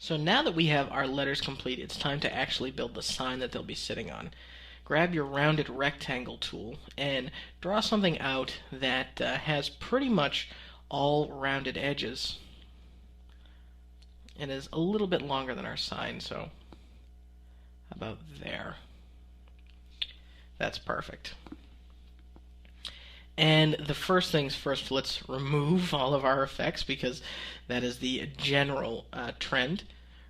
So now that we have our letters complete, it's time to actually build the sign that they'll be sitting on. Grab your rounded rectangle tool and draw something out that has pretty much all rounded edges and is a little bit longer than our sign, so about there. That's perfect. And the first things first, let's remove all of our effects because that is the general trend.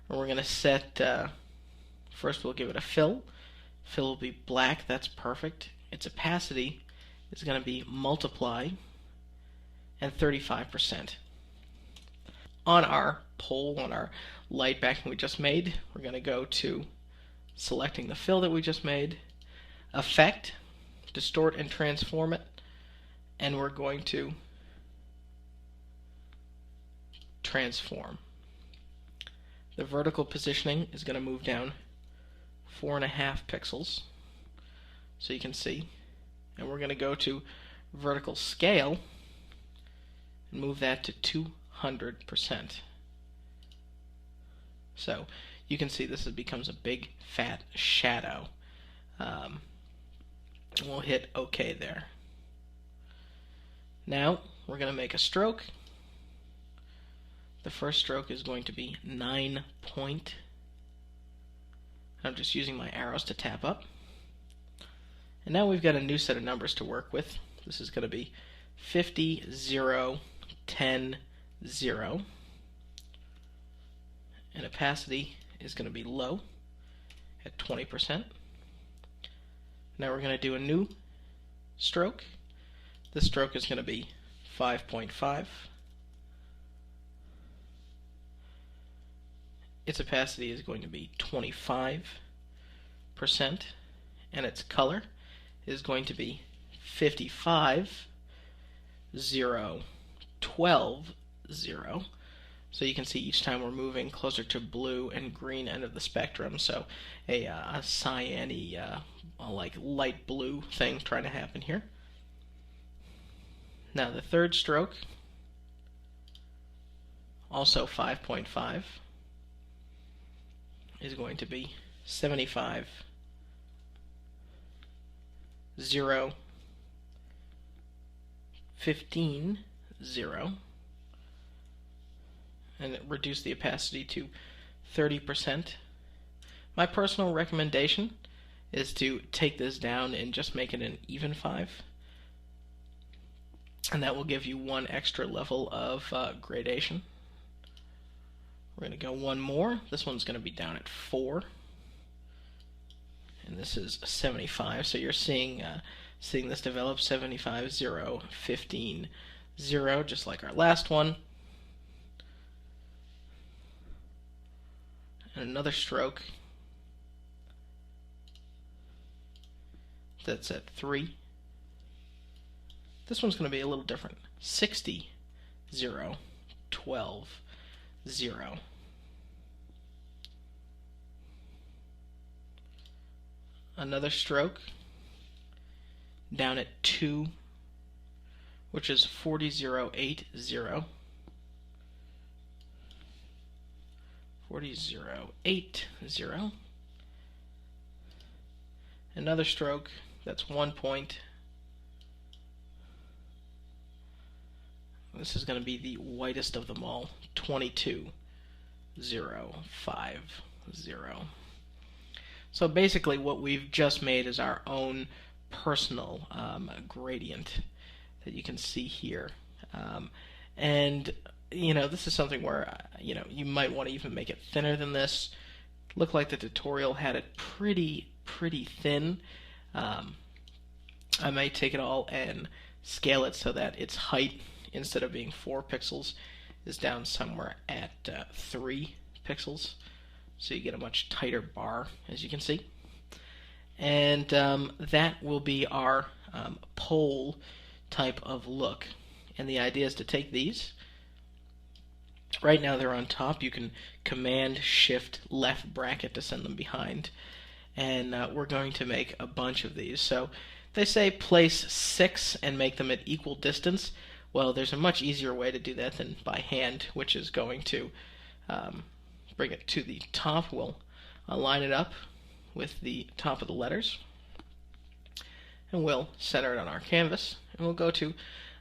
And we're going to set, first we'll give it a fill. Fill will be black, that's perfect. Its opacity is going to be multiply and 35%. On our pole, on our light backing we just made, we're going to go to selecting the fill that we just made, Effect, Distort and Transform it, and we're going to transform. The vertical positioning is going to move down 4.5 pixels, so you can see. And we're going to go to vertical scale and move that to 200%. So you can see this becomes a big fat shadow. We'll hit OK there. Now we're going to make a stroke. The first stroke is going to be 9 point. I'm just using my arrows to tap up. And now we've got a new set of numbers to work with. This is going to be 50, 0, 10, 0. And opacity is going to be low at 20%. Now we're going to do a new stroke. This stroke is going to be 5.5. Its opacity is going to be 25%, and its color is going to be 55, 0, 12, 0. So you can see each time we're moving closer to blue and green end of the spectrum, so a cyan-y, like light blue thing trying to happen here. Now the third stroke, also 5.5, is going to be 75, 0, 15, 0, and reduce the opacity to 30%. My personal recommendation is to take this down and just make it an even 5. And that will give you one extra level of gradation. We're going to go one more. This one's going to be down at 4. And this is 75. So you're seeing this develop 75, 0, 15, 0, just like our last one. And another stroke that's at 3. This one's going to be a little different. 60, 0, 12, 0. Another stroke down at 2, which is 40, 0, 8, 0. 40, 0, 8, 0. Another stroke that's 1 point. This is going to be the whitest of them all, 22, 0, 5, 0. So basically what we've just made is our own personal gradient that you can see here. And this is something where you might want to even make it thinner than this. Looked like the tutorial had it pretty thin. I might take it all and scale it so that its height, instead of being 4 pixels, is down somewhere at 3 pixels. So you get a much tighter bar, as you can see. And that will be our pole type of look. And the idea is to take these. Right now they're on top. You can Command Shift left bracket to send them behind. And we're going to make a bunch of these. So they say place 6 and make them at equal distance. Well, there's a much easier way to do that than by hand, which is going to bring it to the top. We'll align it up with the top of the letters, and we'll center it on our canvas, and we'll go to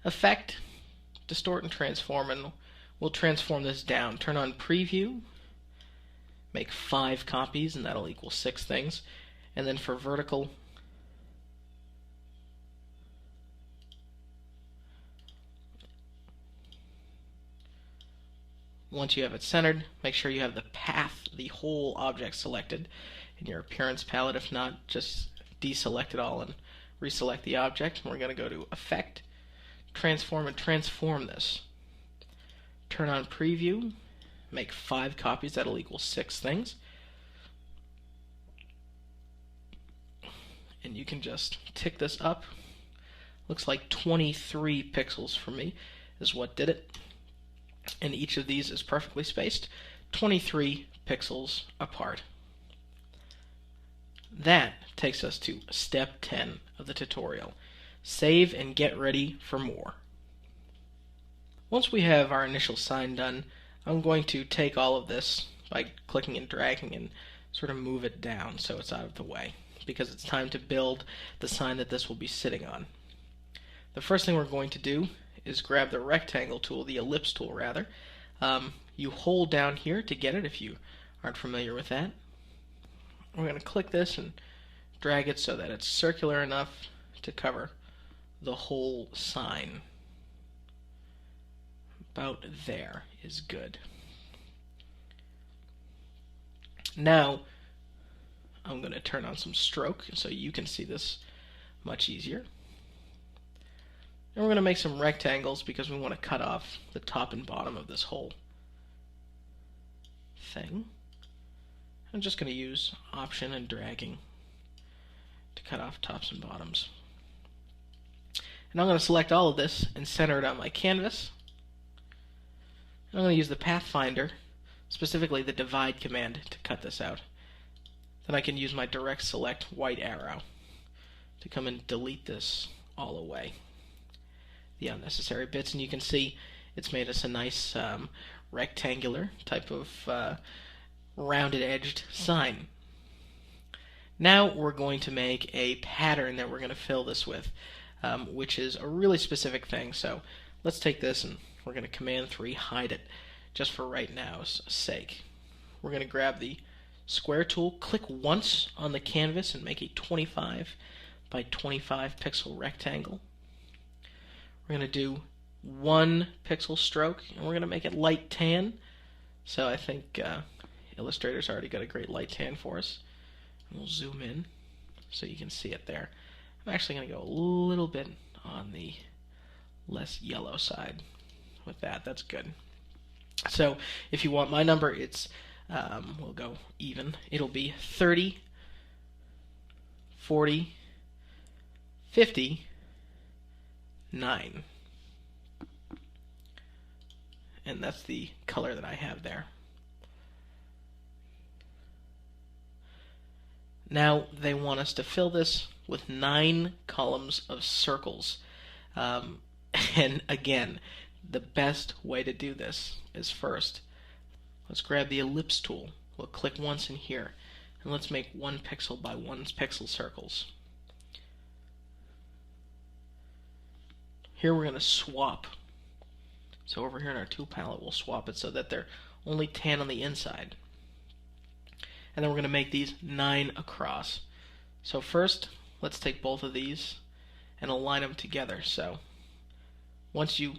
Effect, Distort and Transform, and we'll transform this down. Turn on Preview, make 5 copies, and that'll equal 6 things. And then for vertical, once you have it centered, make sure you have the path, the whole object selected in your appearance palette. If not, just deselect it all and reselect the object. And we're going to go to Effect, Transform, and transform this. Turn on Preview, make 5 copies, that'll equal 6 things. And you can just tick this up. Looks like 23 pixels for me is what did it. And each of these is perfectly spaced, 23 pixels apart. That takes us to step 10 of the tutorial. Save and get ready for more. Once we have our initial sign done, I'm going to take all of this by clicking and dragging and sort of move it down so it's out of the way, because it's time to build the sign that this will be sitting on. The first thing we're going to do is grab the rectangle tool, the ellipse tool rather. You hold down here to get it if you aren't familiar with that. We're going to click this and drag it so that it's circular enough to cover the whole sign. About there is good. Now I'm going to turn on some stroke so you can see this much easier. And we're going to make some rectangles because we want to cut off the top and bottom of this whole thing. I'm just going to use Option and dragging to cut off tops and bottoms. And I'm going to select all of this and center it on my canvas. And I'm going to use the Pathfinder, specifically the Divide command, to cut this out. Then I can use my Direct Select white arrow to come and delete this all away, the unnecessary bits. And you can see it's made us a nice rectangular type of rounded edged sign. Now we're going to make a pattern that we're going to fill this with, which is a really specific thing. So let's take this and we're going to Command 3 hide it just for right now's sake. We're going to grab the square tool, click once on the canvas and make a 25 by 25 pixel rectangle. We're going to do 1 pixel stroke, and we're going to make it light tan. So I think Illustrator's already got a great light tan for us. And we'll zoom in so you can see it there. I'm actually going to go a little bit on the less yellow side with that. That's good. So if you want my number, it's we'll go even. It'll be 30, 40, 50, 9. And that's the color that I have there. Now they want us to fill this with 9 columns of circles. And again, the best way to do this is first, let's grab the ellipse tool. We'll click once in here, and let's make 1 pixel by 1 pixel circles. Here we're going to swap. So over here in our tool palette, we'll swap it so that they're only tan on the inside. And then we're going to make these 9 across. So first, let's take both of these and align them together. So once you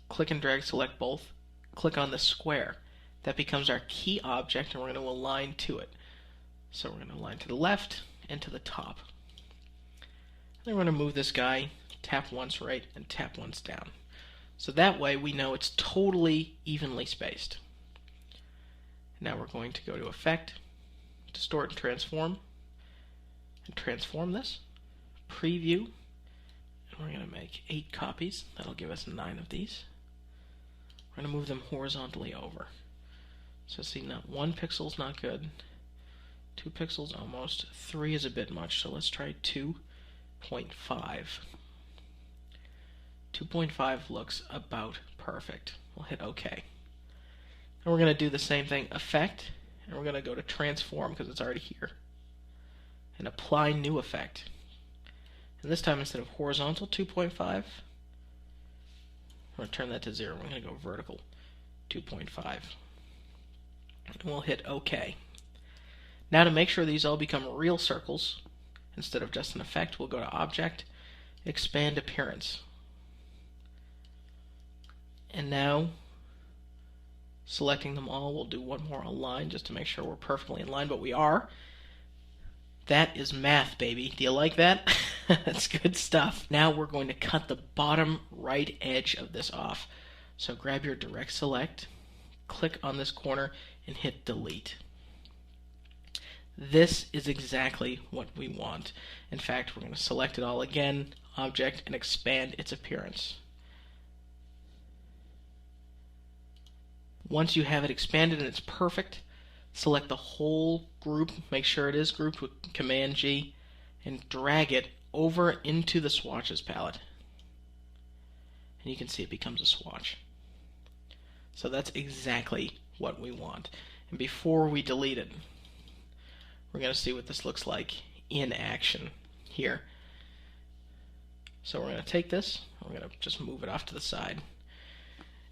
click and drag select both, click on the square. That becomes our key object, and we're going to align to it. So we're going to align to the left and to the top. Then we're going to move this guy, tap once right and tap once down. So that way we know it's totally evenly spaced. Now we're going to go to Effect, Distort and Transform this. Preview, and we're going to make 8 copies. That'll give us 9 of these. We're going to move them horizontally over. So see, now 1 pixel's not good. 2 pixels almost. 3 is a bit much, so let's try 2.5. 2.5 looks about perfect. We'll hit OK. And we're going to do the same thing, Effect, and we're going to go to Transform because it's already here. And Apply New Effect. And this time, instead of horizontal 2.5, we're going to turn that to 0. We're going to go vertical 2.5. And we'll hit OK. Now to make sure these all become real circles, instead of just an effect, we'll go to Object, Expand Appearance. And now, selecting them all, we'll do one more align just to make sure we're perfectly in line, but we are. That is math, baby. Do you like that? That's good stuff. Now we're going to cut the bottom right edge of this off. So grab your direct select, click on this corner, and hit delete. This is exactly what we want. In fact, we're going to select it all again, Object, and expand its appearance. Once you have it expanded and it's perfect, select the whole group, make sure it is grouped with Command G, and drag it over into the swatches palette. And you can see it becomes a swatch. So that's exactly what we want. And before we delete it, we're going to see what this looks like in action here. So we're going to take this, we're going to just move it off to the side.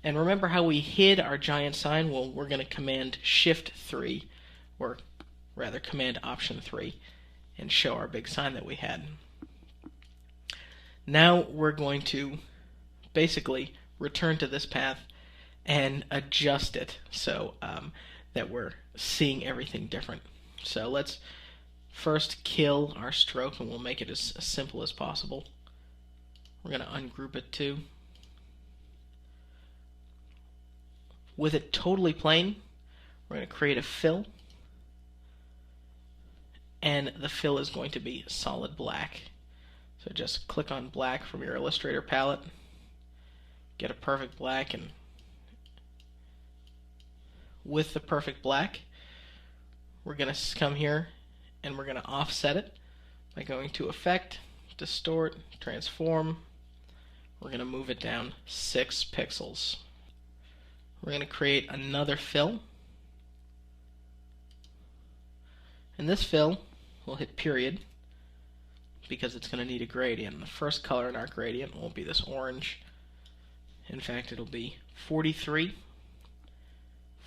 And remember how we hid our giant sign? Well, we're going to Command Shift 3, or rather Command Option 3, and show our big sign that we had. Now we're going to basically return to this path and adjust it so that we're seeing everything different. So let's first kill our stroke, and we'll make it as simple as possible. We're going to ungroup it too. With it totally plain, we're going to create a fill, and the fill is going to be solid black. So just click on black from your Illustrator palette, get a perfect black, and with the perfect black, we're going to come here and we're going to offset it by going to Effect, Distort, Transform. We're going to move it down 6 pixels. We're going to create another fill. And this fill, we'll hit period because it's going to need a gradient. The first color in our gradient won't be this orange. In fact, it'll be 43,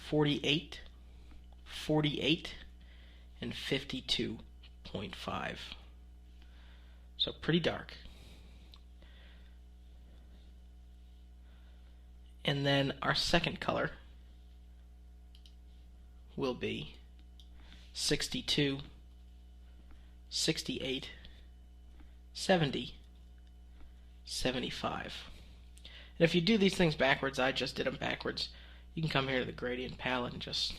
48, 48, and 52.5. So pretty dark. And then our second color will be 62, 68, 70, 75. And if you do these things backwards, I just did them backwards, you can come here to the gradient palette and just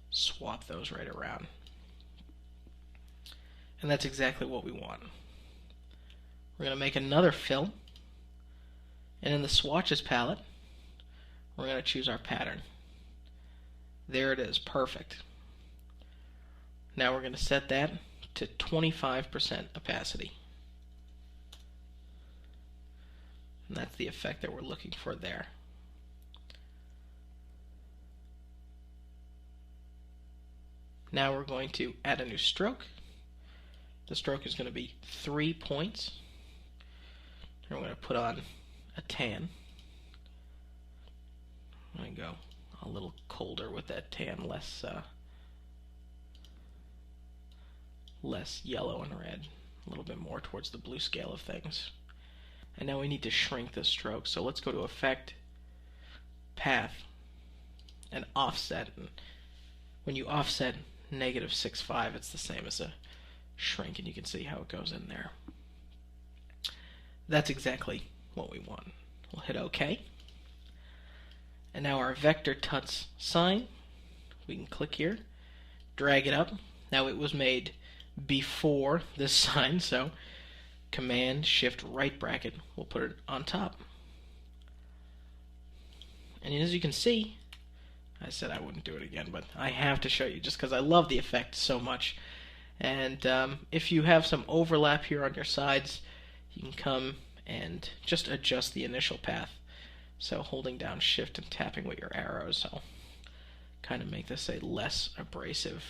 swap those right around. And that's exactly what we want. We're going to make another fill, and in the swatches palette, we're going to choose our pattern. There it is, perfect. Now we're going to set that to 25% opacity. And that's the effect that we're looking for there. Now we're going to add a new stroke. The stroke is going to be 3 points. And we're going to put on a tan. I'm going to go a little colder with that tan, less yellow and red, a little bit more towards the blue scale of things. And now we need to shrink this stroke, so let's go to Effect, Path, and Offset. And when you offset -6.5, it's the same as a shrink, and you can see how it goes in there. That's exactly what we want. We'll hit OK. And now our vector tuts sign, we can click here, drag it up. Now it was made before this sign, so Command Shift right bracket, we'll put it on top. And as you can see, I said I wouldn't do it again, but I have to show you just because I love the effect so much. And if you have some overlap here on your sides, you can come and just adjust the initial path. So holding down Shift and tapping with your arrows. So kind of make this a less abrasive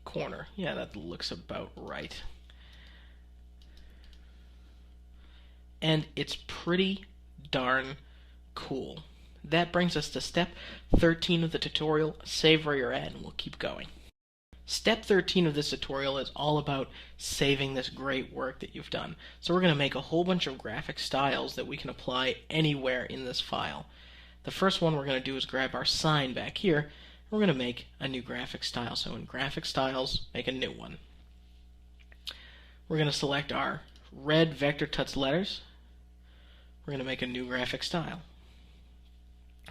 corner. Yeah, that looks about right. And it's pretty darn cool. That brings us to step 13 of the tutorial. Save where you're at and we'll keep going. Step 13 of this tutorial is all about saving this great work that you've done. So we're going to make a whole bunch of graphic styles that we can apply anywhere in this file. The first one we're going to do is grab our sign back here, and we're going to make a new graphic style. So in Graphic Styles, make a new one. We're going to select our red vector text letters. We're going to make a new graphic style.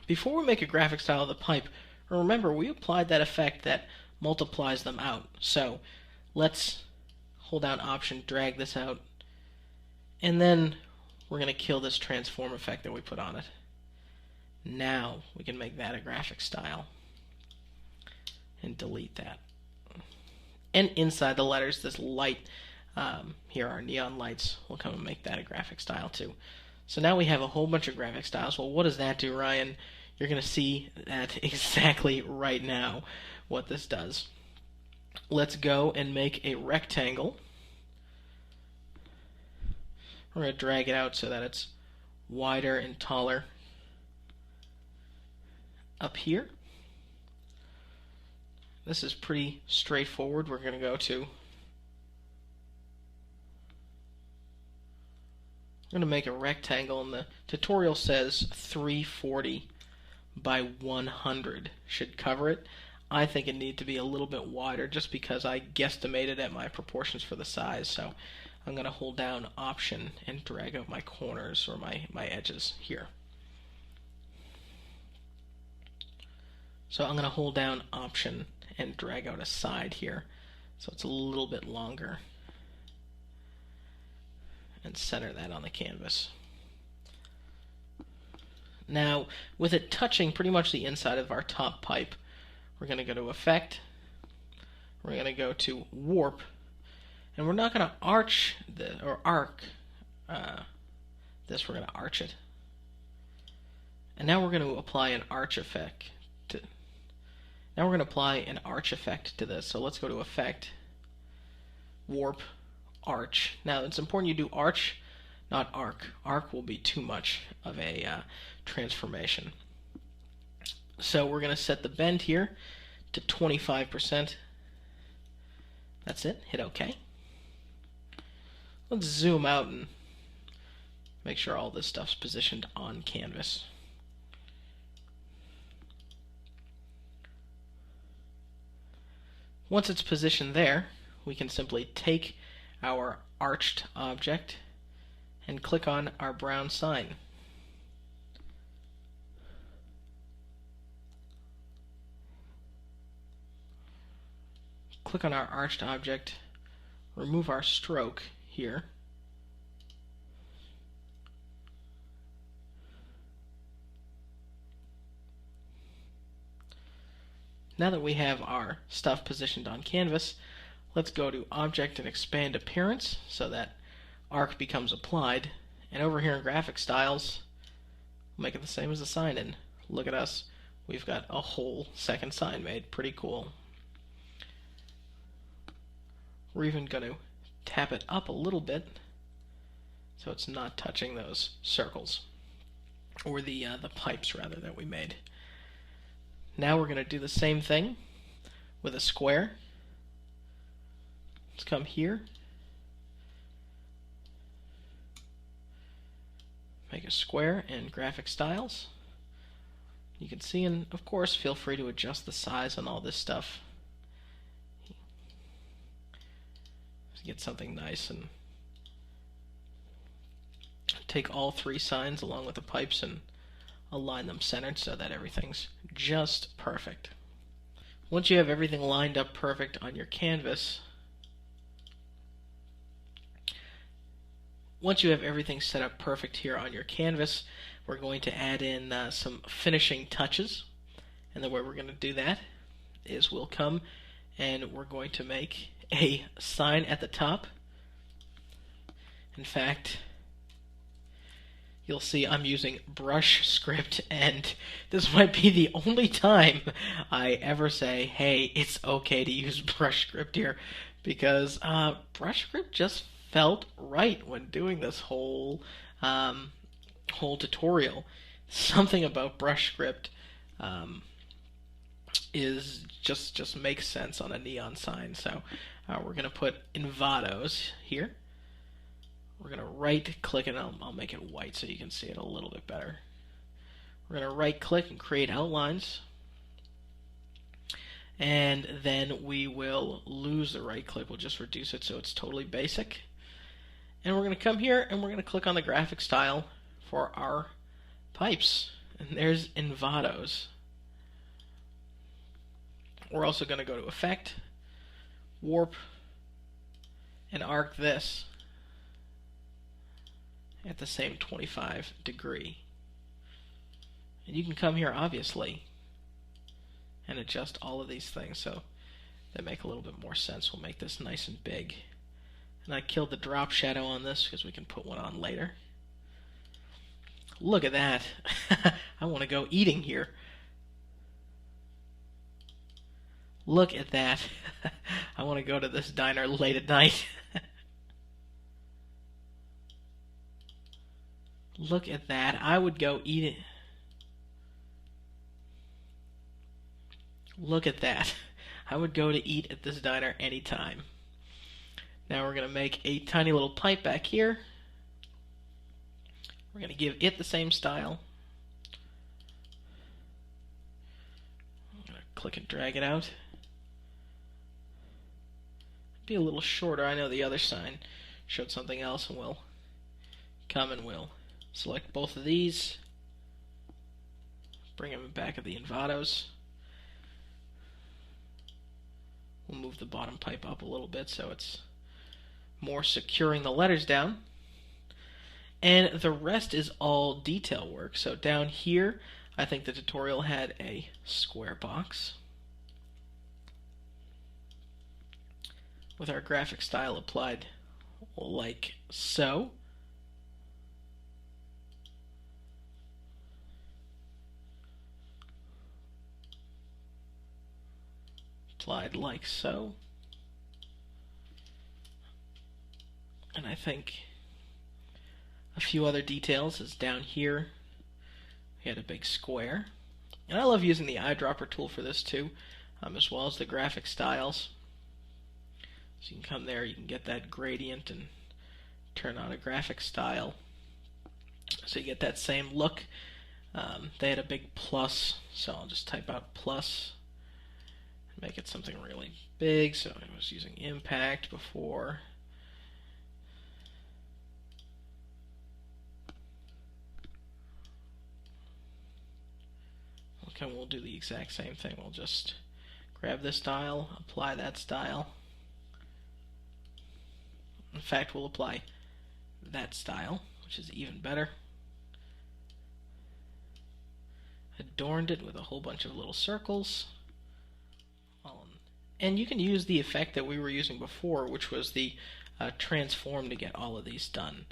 Before we make a graphic style of the pipe, remember we applied that effect that multiplies them out. So let's hold down Option, drag this out, and then we're going to kill this transform effect that we put on it. Now we can make that a graphic style and delete that. And inside the letters, this light, here are neon lights, will come and make that a graphic style too. So now we have a whole bunch of graphic styles. Well, what does that do, Ryan? You're going to see that exactly right now what this does. Let's go and make a rectangle. We're going to drag it out so that it's wider and taller up here. This is pretty straightforward. We're going to go to, we're going to make a rectangle, and the tutorial says 340 by 100 should cover it. I think it needs to be a little bit wider just because I guesstimated at my proportions for the size. So I'm going to hold down Option and drag out my corners or my edges here. So I'm going to hold down Option and drag out a side here so it's a little bit longer, and center that on the canvas. Now, with it touching pretty much the inside of our top pipe, we're going to go to Effect, we're going to go to Warp, and we're not going to arch the, or arc this, we're going to arch it. And now we're going to apply an arch effect to, now we're going to apply an arch effect to this. So let's go to Effect, Warp, Arch. Now it's important you do arch, not arc. Arc will be too much of a transformation. So we're going to set the bend here to 25%. That's it. Hit OK. Let's zoom out and make sure all this stuff's positioned on canvas. Once it's positioned there, we can simply take our arched object and click on our brown sign. Click on our arched object, remove our stroke here, now that we have our stuff positioned on canvas, let's go to Object and Expand Appearance so that arc becomes applied. And over here in Graphic Styles, we'll make it the same as the sign in. Look at us. We've got a whole second sign made. Pretty cool. We're even going to tap it up a little bit so it's not touching those circles, or the pipes rather that we made. Now we're going to do the same thing with a square. Let's come here, make a square in Graphic Styles. You can see, and of course feel free to adjust the size on all this stuff to get something nice, and take all three signs along with the pipes and align them centered so that everything's just perfect. Once you have everything lined up perfect on your canvas, once you have everything set up perfect here on your canvas, we're going to add in some finishing touches. And the way we're going to do that is we'll come and we're going to make a sign at the top. In fact, you'll see I'm using brush script, and this might be the only time I ever say, hey, it's okay to use brush script here, because brush script just felt right when doing this whole tutorial. Something about brush script is just makes sense on a neon sign. So we're going to put Envatos here. We're going to right click, and I'll make it white so you can see it a little bit better. We're going to right click and create outlines, and then we will lose the right click. We'll just reduce it so it's totally basic, and we're going to come here and we're going to click on the graphic style for our pipes, and there's Envatos. We're also going to go to Effect, Warp, and arc this at the same 25 degree. And you can come here, obviously, and adjust all of these things so they make a little bit more sense. We'll make this nice and big. And I killed the drop shadow on this because we can put one on later. Look at that. I want to go eating here. Look at that. I want to go to this diner late at night. Look at that. I would go eat it. Look at that. I would go to eat at this diner anytime. Now we're going to make a tiny little pipe back here. We're going to give it the same style. I'm going to click and drag it out. Be a little shorter. I know the other sign showed something else, and we'll come and we'll select both of these. Bring them back at the Envatos. We'll move the bottom pipe up a little bit so it's more securing the letters down. And the rest is all detail work. So down here, I think the tutorial had a square box with our graphic style applied like so. Applied like so. And I think a few other details is down here. We had a big square. And I love using the eyedropper tool for this too, as well as the graphic styles. So you can come there, you can get that gradient and turn on a graphic style. So you get that same look. They had a big plus, so I'll just type out plus and make it something really big. So I was using impact before. Okay, we'll do the exact same thing. We'll just grab this style, apply that style. In fact, we'll apply that style, which is even better. Adorned it with a whole bunch of little circles. And you can use the effect that we were using before, which was the transform, to get all of these done.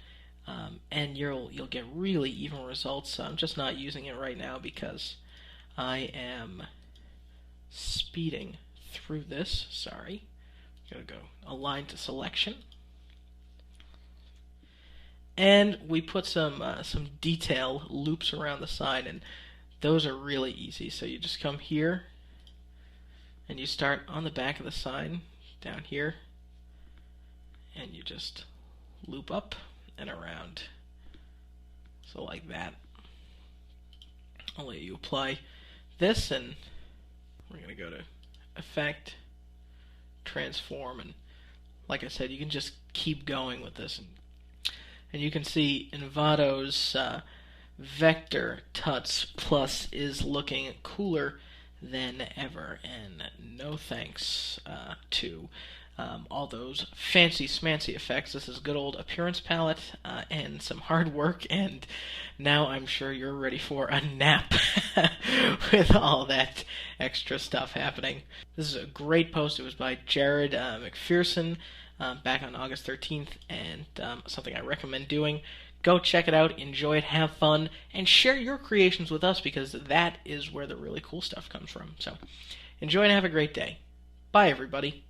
And you'll get really even results. I'm just not using it right now because I am speeding through this. Sorry. I'm going to go align to selection. And we put some detail loops around the side, and those are really easy. So you just come here, and you start on the back of the sign down here, and you just loop up and around. So like that. I'll let you apply this, and we're going to go to Effect, Transform, and like I said, you can just keep going with this. And you can see Envato's Vector Tuts Plus is looking cooler than ever, and no thanks to all those fancy smancy effects. This is good old appearance palette and some hard work, and now I'm sure you're ready for a nap with all that extra stuff happening. This is a great post. It was by Jared McPherson back on August 13th, and something I recommend doing. Go check it out, enjoy it, have fun, and share your creations with us because that is where the really cool stuff comes from. So enjoy and have a great day. Bye, everybody.